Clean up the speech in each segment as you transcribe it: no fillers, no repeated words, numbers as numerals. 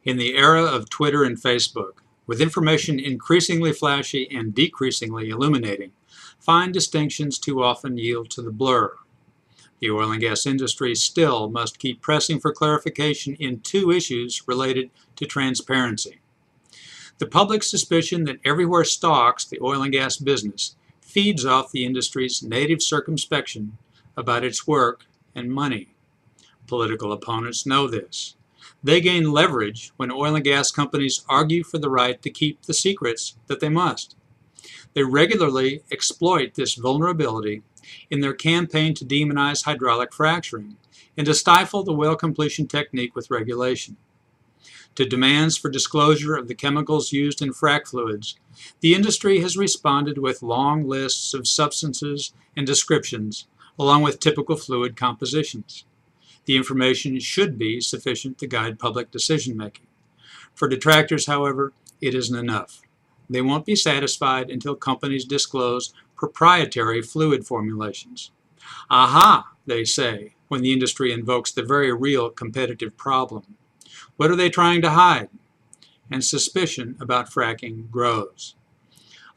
In the era of Twitter and Facebook, with information increasingly flashy and decreasingly illuminating, fine distinctions too often yield to the blur. The oil and gas industry still must keep pressing for clarification in two issues related to transparency. The public suspicion that everywhere stalks the oil and gas business feeds off the industry's native circumspection about its work and money. Political opponents know this. They gain leverage when oil and gas companies argue for the right to keep the secrets that they must. They regularly exploit this vulnerability in their campaign to demonize hydraulic fracturing and to stifle the well completion technique with regulation. To demands for disclosure of the chemicals used in frac fluids, the industry has responded with long lists of substances and descriptions, along with typical fluid compositions. The information should be sufficient to guide public decision-making. For detractors, however, it isn't enough. They won't be satisfied until companies disclose proprietary fluid formulations. Aha, they say, when the industry invokes the very real competitive problem. What are they trying to hide? And suspicion about fracking grows.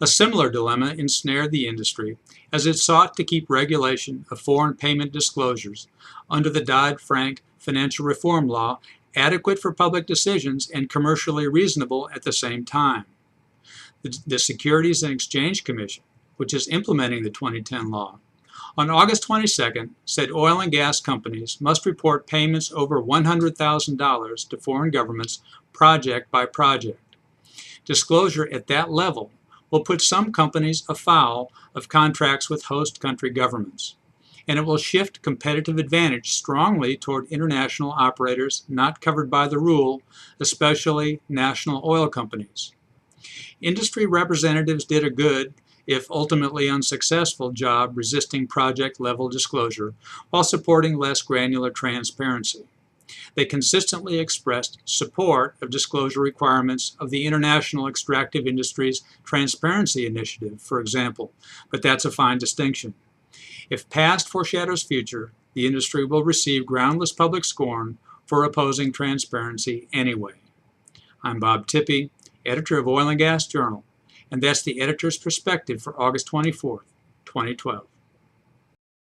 A similar dilemma ensnared the industry as it sought to keep regulation of foreign payment disclosures under the Dodd-Frank financial reform law adequate for public decisions and commercially reasonable at the same time. The Securities and Exchange Commission, which is implementing the 2010 law, on August 22nd said oil and gas companies must report payments over $100,000 to foreign governments project by project. Disclosure at that level will put some companies afoul of contracts with host country governments, and it will shift competitive advantage strongly toward international operators not covered by the rule, especially national oil companies. Industry representatives did a good, if ultimately unsuccessful, job resisting project-level disclosure while supporting less granular transparency. They consistently expressed support of disclosure requirements of the International Extractive Industries Transparency Initiative, for example, but that's a fine distinction. If past foreshadows future, the industry will receive groundless public scorn for opposing transparency anyway. I'm Bob Tippie, editor of Oil and Gas Journal, and that's the editor's perspective for August 24th, 2012.